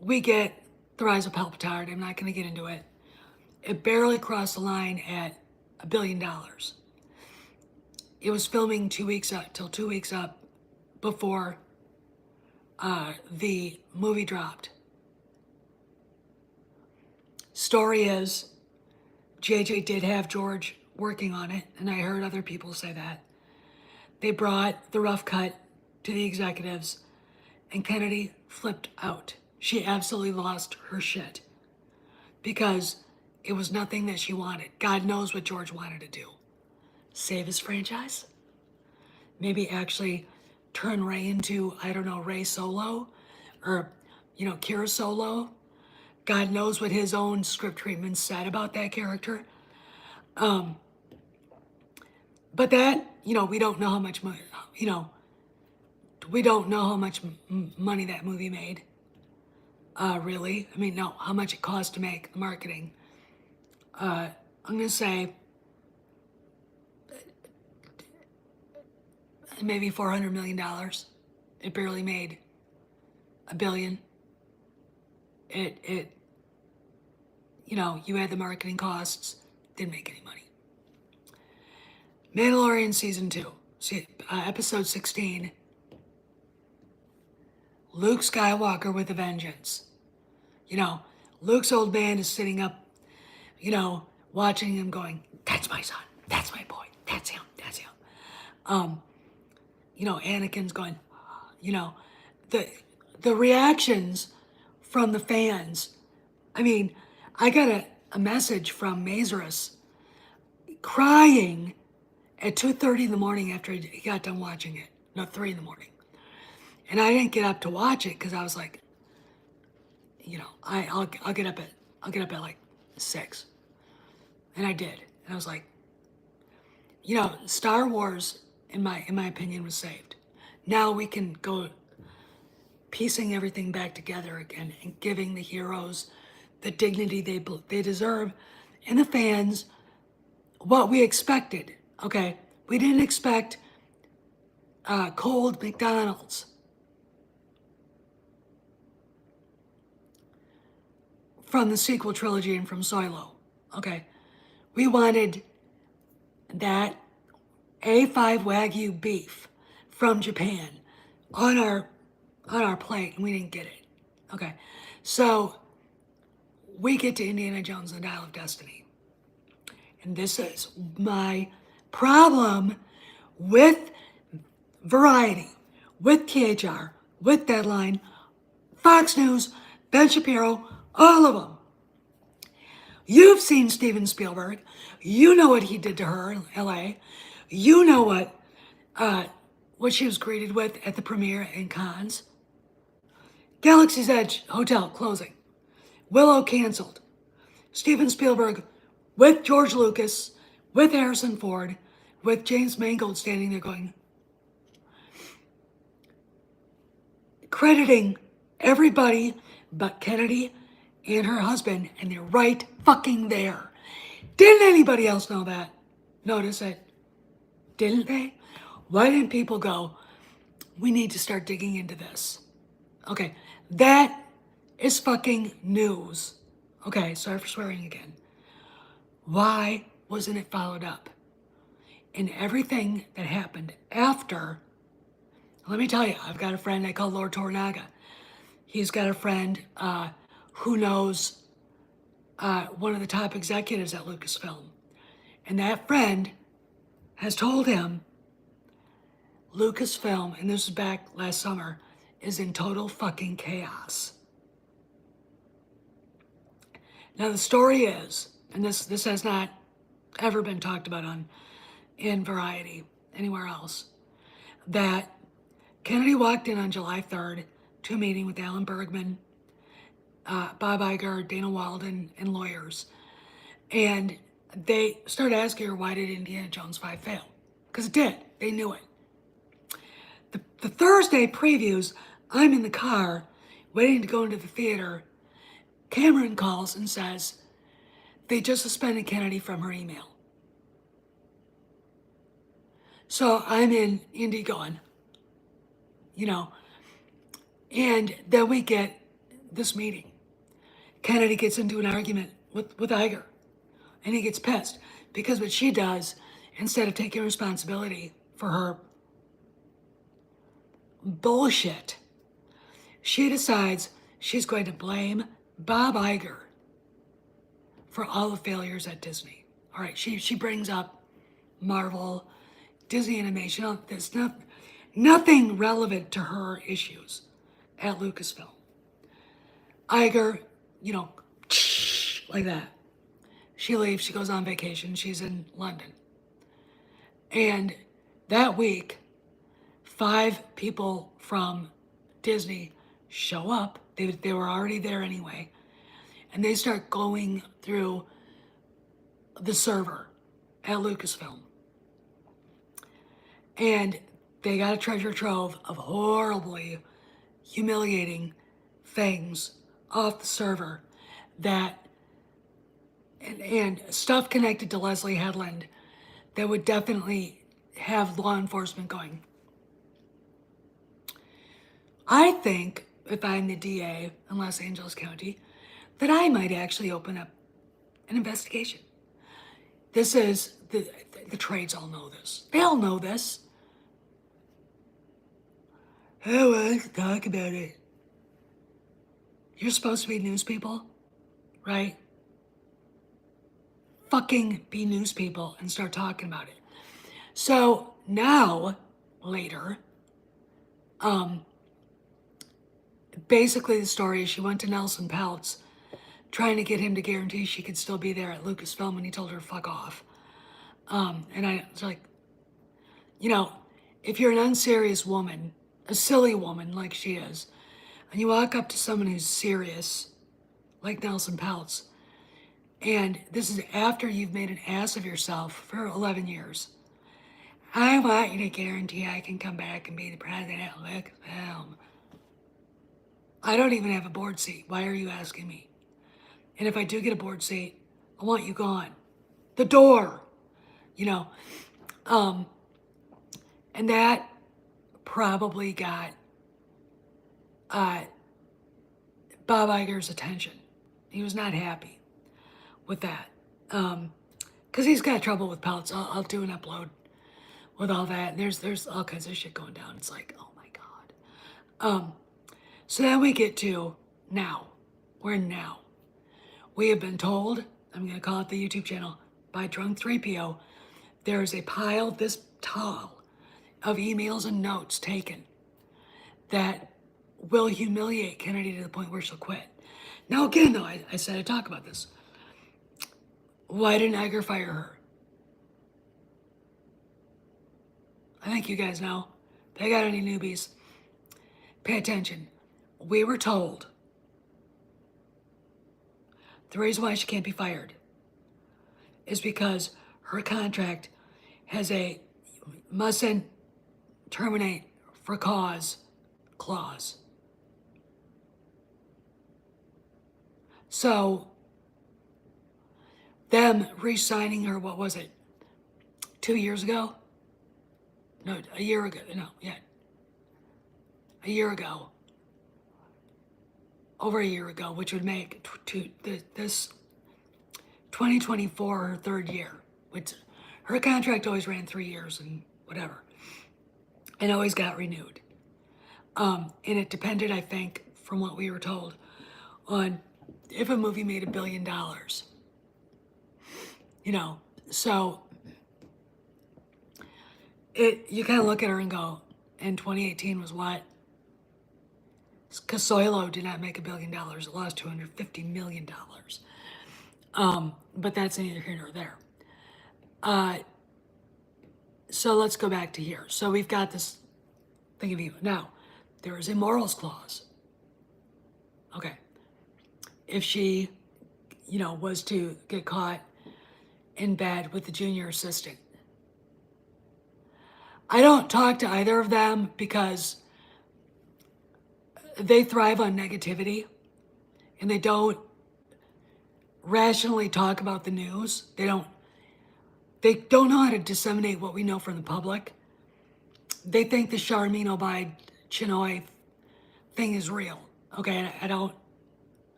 we get The Rise of Palpatine. I'm not going to get into it. It barely crossed the line at $1 billion. It was filming 2 weeks up before the movie dropped. Story is, JJ did have George working on it, and I heard other people say that. They brought the rough cut to the executives, and Kennedy flipped out. She absolutely lost her shit because it was nothing that she wanted. God knows what George wanted to do. Save his franchise? Maybe actually turn Rey into, I don't know, Rey Solo? Or, Kira Solo? God knows what his own script treatment said about that character. But that, we don't know how much money, we don't know how much money that movie made. Really. I mean, no, how much it cost to make the marketing. I'm going to say maybe $400 million. It barely made $1 billion. You had the marketing costs, didn't make any money. Mandalorian season 2, episode 16. Luke Skywalker with a vengeance. Luke's old man is sitting up, watching him going, that's my son, that's my boy, that's him. Anakin's going, the reactions from the fans. I mean, I got a message from Mazarus crying at 2:30 in the morning after he got done watching it. No, 3 in the morning. And I didn't get up to watch it because I was like, I'll get up at like 6. And I did. And I was like, Star Wars, in my opinion, was saved. Now we can go piecing everything back together again and giving the heroes the dignity they deserve, and the fans what we expected. Okay, we didn't expect cold McDonald's from the sequel trilogy and from Solo. Okay, we wanted that A5 Wagyu beef from Japan on our plate, and we didn't get it. Okay, so we get to Indiana Jones and the Dial of Destiny. And this is my problem with Variety, with THR, with Deadline, Fox News, Ben Shapiro, all of them. You've seen Steven Spielberg. You know what he did to her in LA. You know what she was greeted with at the premiere in Cannes. Galaxy's Edge Hotel closing. Willow canceled. Steven Spielberg with George Lucas, with Harrison Ford, with James Mangold standing there going, crediting everybody but Kennedy and her husband, and they're right fucking there. Didn't anybody else know that? Notice it? Didn't they? Why didn't people go, we need to start digging into this? Okay, that is fucking news. Okay, sorry for swearing again. Why wasn't it followed up? And everything that happened after, let me tell you, I've got a friend I call Lord Tornaga. He's got a friend who knows one of the top executives at Lucasfilm. And that friend has told him Lucasfilm, and this was back last summer, is in total fucking chaos. Now the story is, and this has not ever been talked about in Variety, anywhere else, that Kennedy walked in on July 3rd to a meeting with Alan Bergman, Bob Iger, Dana Walden, and lawyers. And they started asking her, why did Indiana Jones 5 fail? Because it did. They knew it. The Thursday previews, I'm in the car waiting to go into the theater. Cameron calls and says, they just suspended Kennedy from her email. So I'm in Indy going, and then we get this meeting. Kennedy gets into an argument with Iger, and he gets pissed because what she does, instead of taking responsibility for her bullshit, she decides she's going to blame Bob Iger for all the failures at Disney. All right, she brings up Marvel, Disney Animation, there's nothing relevant to her issues at Lucasfilm. Iger, like that. She leaves, she goes on vacation, she's in London. And that week, 5 people from Disney show up. They were already there anyway. And they start going through the server at Lucasfilm. And they got a treasure trove of horribly humiliating things off the server that, and stuff connected to Leslie Headland that would definitely have law enforcement going. I think if I'm the DA in Los Angeles County, that I might actually open up an investigation. This is, the trades all know this. They all know this. Oh, well, let's talk about it. You're supposed to be news people, right? Fucking be news people and start talking about it. So now, later, basically the story is she went to Nelson Peltz trying to get him to guarantee she could still be there at Lucasfilm, and he told her to fuck off. And I was like, if you're an unserious woman, a silly woman like she is, and you walk up to someone who's serious, like Nelson Peltz, and this is after you've made an ass of yourself for 11 years. I want you to guarantee I can come back and be the president at Lucasfilm. I don't even have a board seat. Why are you asking me? And if I do get a board seat, I want you gone. The door, And that probably got Bob Iger's attention. He was not happy with that. Because he's got trouble with Peltz. I'll do an upload with all that. And there's all kinds of shit going down. It's like, oh my God. So then we get to now. We're in now. We have been told, I'm going to call it the YouTube channel, by Drunk 3PO, there is a pile this tall of emails and notes taken that will humiliate Kennedy to the point where she'll quit. Now, again, though, I said I'd talk about this. Why didn't Iger fire her? I think you guys know. If they got any newbies, pay attention. We were told the reason why she can't be fired is because her contract has a mustn't terminate for cause clause. So, them re-signing her, what was it, 2 years ago? No, a year ago. No, yeah. A year ago. Over a year ago, which would make this 2024 her third year. Which her contract always ran 3 years and whatever. And always got renewed. And it depended, I think, from what we were told, on if a movie made $1 billion. You know, so you kind of look at her and go, in 2018 was what? Because Soilo did not make $1 billion. It lost $250 million. But that's neither here nor there. So let's go back to here. So we've got this thing of evil. Now, there is a morals clause. Okay. If she, was to get caught in bed with the junior assistant. I don't talk to either of them because they thrive on negativity and they don't rationally talk about the news. They don't know how to disseminate what we know from the public. They think the Charmin Obaid Chinoy thing is real. Okay, I don't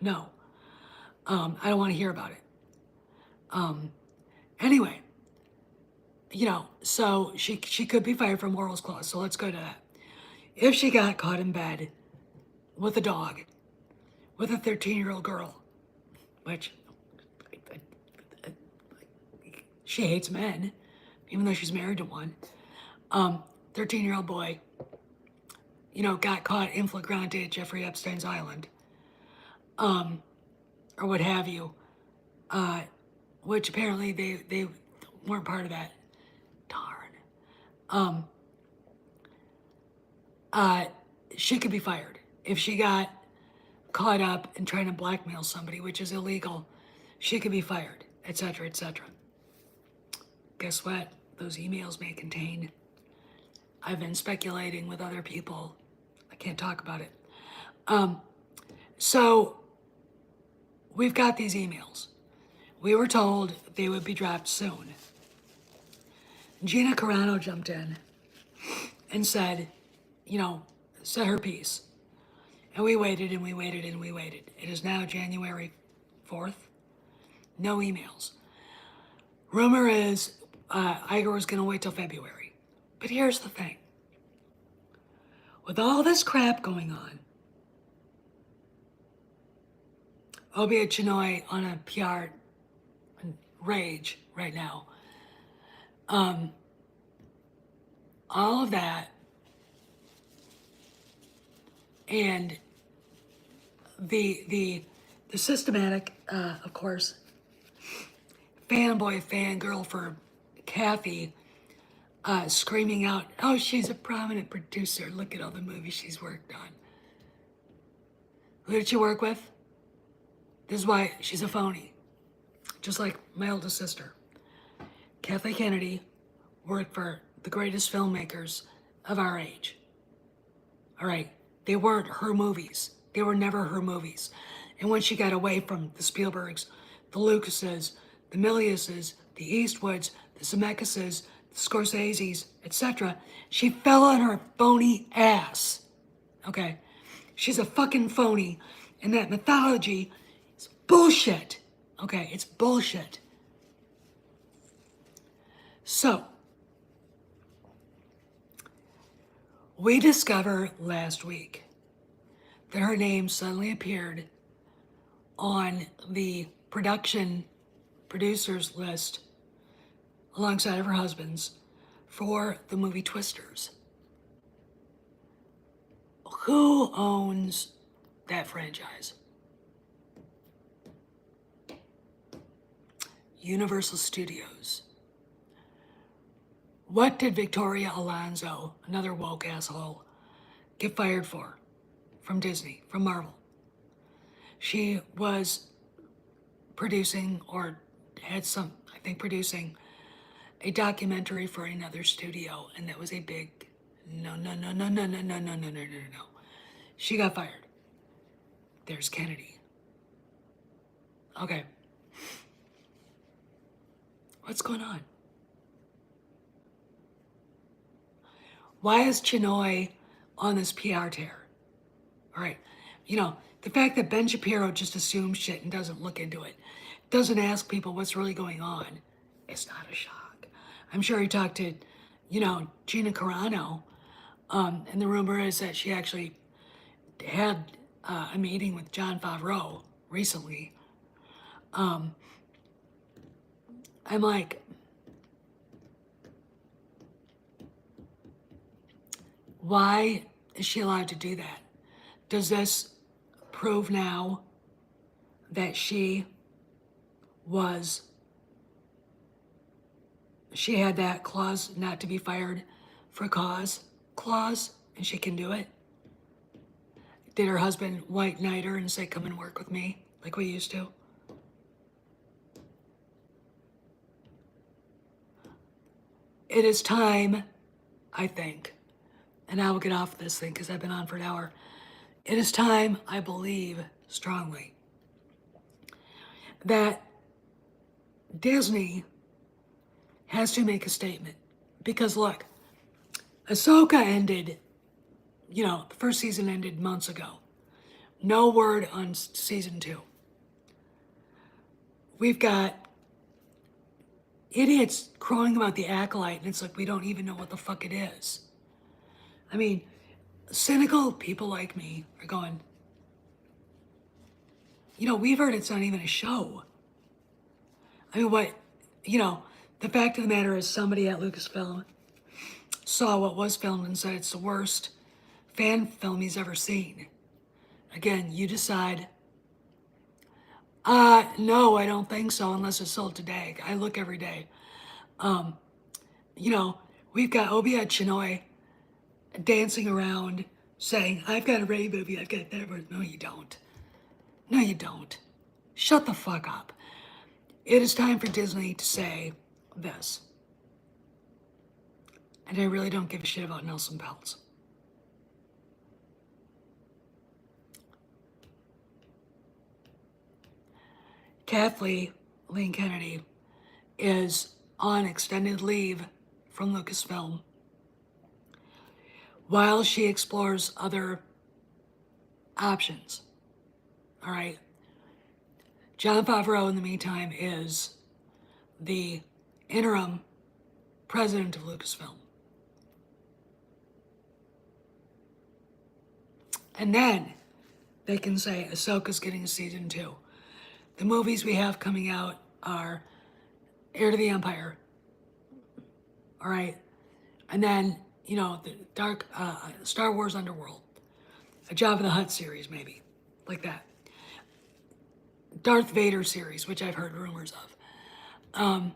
know. I don't want to hear about it. Anyway, so she could be fired for morals clause. So let's go to that. If she got caught in bed with a dog, with a 13-year-old girl, which she hates men, even though she's married to one. 13-year-old boy, got caught in flagrante at Jeffrey Epstein's island, or what have you, which apparently they weren't part of that. Darn. She could be fired if she got caught up in trying to blackmail somebody, which is illegal. She could be fired, etc., etc. Guess what? Those emails may contain. I've been speculating with other people. I can't talk about it. So we've got these emails. We were told they would be dropped soon. Gina Carano jumped in and said, said her piece. And we waited and we waited and we waited. It is now January 4th. No emails. Rumor is Iger was going to wait till February. But here's the thing. With all this crap going on, Obia Chinoy on a PR rage right now, all of that, and the systematic, of course, fanboy, fangirl for Kathy, screaming out, oh, she's a prominent producer. Look at all the movies she's worked on. Who did she work with? This is why she's a phony. Just like my oldest sister. Kathleen Kennedy worked for the greatest filmmakers of our age. All right, they weren't her movies. They were never her movies. And when she got away from the Spielbergs, the Lucases, the Miliuses, the Eastwoods, the Zemeckis, the Scorseses, etc., she fell on her phony ass. Okay? She's a fucking phony. And that mythology is bullshit. Okay? It's bullshit. So, we discovered last week that her name suddenly appeared on the producers list alongside of her husband's for the movie Twisters. Who owns that franchise? Universal Studios. What did Victoria Alonso, another woke asshole, get fired for from Disney, from Marvel? She was producing, or had some, I think, producing a documentary for another studio, and that was a big no, no, no, no, no, no, no, no, no, no, no, no. She got fired. There's Kennedy. Okay. What's going on? Why is Chinoy on this PR tear? All right. You know, the fact that Ben Shapiro just assumes shit and doesn't look into it, doesn't ask people what's really going on, it's not a shock. I'm sure he talked to, Gina Carano, and the rumor is that she actually had a meeting with Jon Favreau recently. I'm like, why is she allowed to do that? Does this prove now that she had that clause not to be fired for cause clause, and she can do it? Did her husband white knight her and say, come and work with me like we used to? It is time, I think, and I will get off this thing because I've been on for an hour. It is time, I believe strongly, that Disney has to make a statement. Because look, Ahsoka ended, the first season ended months ago. No word on season 2. We've got idiots crowing about the Acolyte, and it's like we don't even know what the fuck it is. I mean, cynical people like me are going, we've heard it's not even a show. I mean, the fact of the matter is somebody at Lucasfilm saw what was filmed and said it's the worst fan film he's ever seen. Again, you decide. No, I don't think so, unless it's sold today. I look every day. We've got Obia Chinoy dancing around saying, I've got a Ray movie, I've got that. No, you don't. No, you don't. Shut the fuck up. It is time for Disney to say this. And I really don't give a shit about Nelson Peltz. Kathleen Kennedy is on extended leave from Lucasfilm while she explores other options. All right. Jon Favreau, in the meantime, is the interim president of Lucasfilm. And then they can say Ahsoka's getting a season 2. The movies we have coming out are Heir to the Empire. All right. And then, the Dark Star Wars Underworld. A Jabba the Hutt series, maybe. Like that. Darth Vader series, which I've heard rumors of.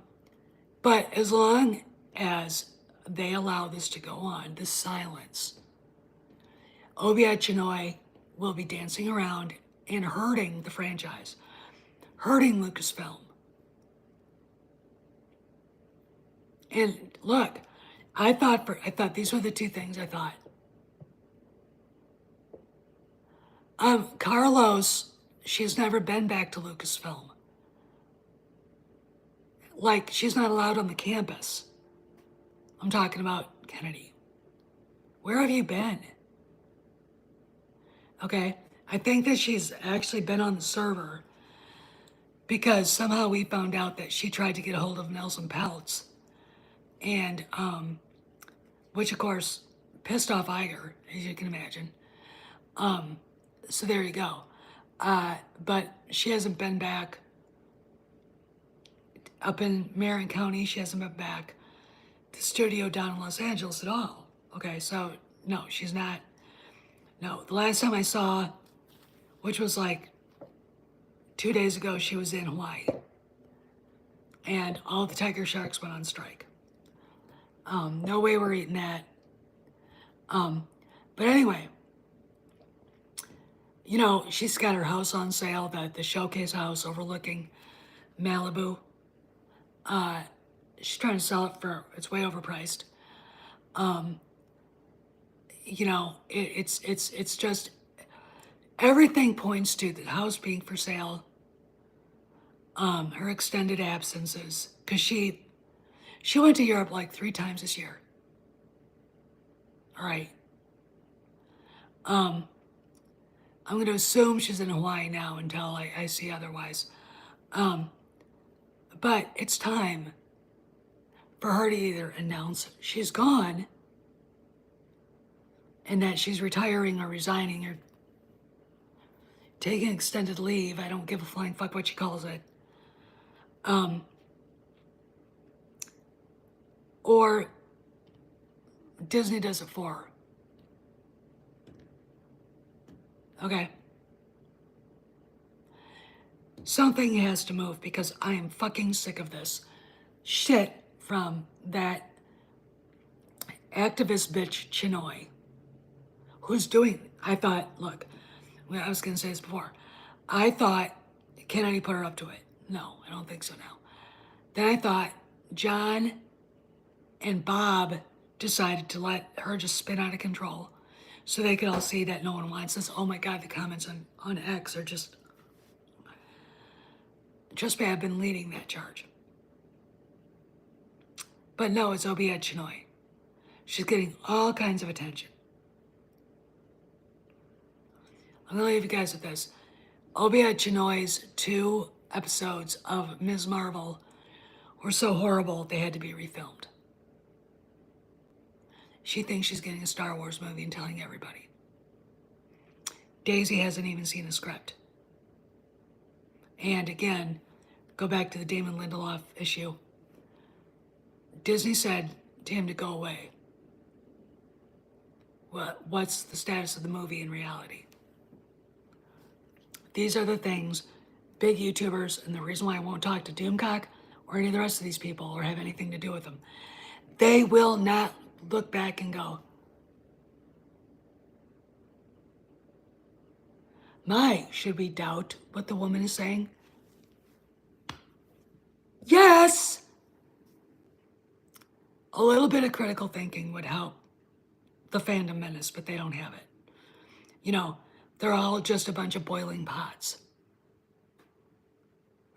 But as long as they allow this to go on, this silence, Obia Chinoy will be dancing around and hurting the franchise, hurting Lucasfilm. And look, I thought these were the two things I thought. Carlos, she's never been back to Lucasfilm. Like, she's not allowed on the campus. I'm talking about Kennedy. Where have you been? Okay, I think that she's actually been on the server because somehow we found out that she tried to get a hold of Nelson Peltz, and which of course pissed off Iger, as you can imagine. So there you go. But she hasn't been back up in Marin County. She hasn't been back to the studio down in Los Angeles at all. Okay, so no, she's not. No, the last time I saw, which was like 2 days ago, she was in Hawaii. And all the tiger sharks went on strike. No way we're eating that. But anyway, she's got her house on sale, the showcase house overlooking Malibu. She's trying to sell it it's way overpriced. It's just everything points to the house being for sale. Her extended absences, because she went to Europe like 3 times this year. All right. I'm going to assume she's in Hawaii now until I see otherwise. But it's time for her to either announce she's gone and that she's retiring or resigning or taking extended leave. I don't give a flying fuck what she calls it. Or Disney does it for her. Okay. Something has to move because I am fucking sick of this shit from that activist bitch Chinoy, who's doing, I thought, look, I was going to say this before. I thought Kennedy put her up to it. No, I don't think so now. Then I thought John and Bob decided to let her just spin out of control so they could all see that no one wants this. Oh my God, the comments on X are just bad, been leading that charge. But no, it's Obiad Chinoy. She's getting all kinds of attention. I'm going to leave you guys with this. Obiad Chinoy's 2 episodes of Ms. Marvel were so horrible they had to be refilmed. She thinks she's getting a Star Wars movie and telling everybody. Daisy hasn't even seen a script. And again, go back to the Damon Lindelof issue. Disney said to him to go away. What's the status of the movie in reality? These are the things big YouTubers, and the reason why I won't talk to Doomcock or any of the rest of these people or have anything to do with them, they will not look back and go, should we doubt what the woman is saying? Yes! A little bit of critical thinking would help the fandom menace, but they don't have it. They're all just a bunch of boiling pots.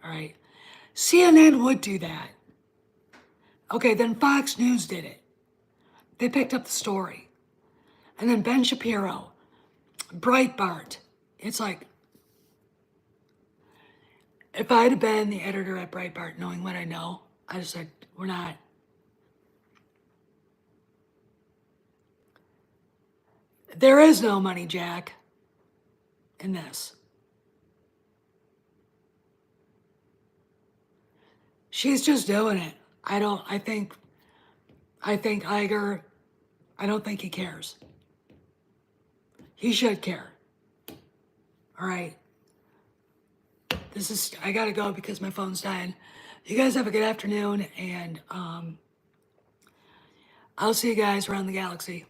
All right? CNN would do that. Okay, then Fox News did it. They picked up the story. And then Ben Shapiro, Breitbart. It's like, if I'd have been the editor at Breitbart, knowing what I know, I'd have said, we're not. There is no money, Jack, in this. She's just doing it. I think Iger, I don't think he cares. He should care. All right. I gotta go because my phone's dying. You guys have a good afternoon, and I'll see you guys around the galaxy.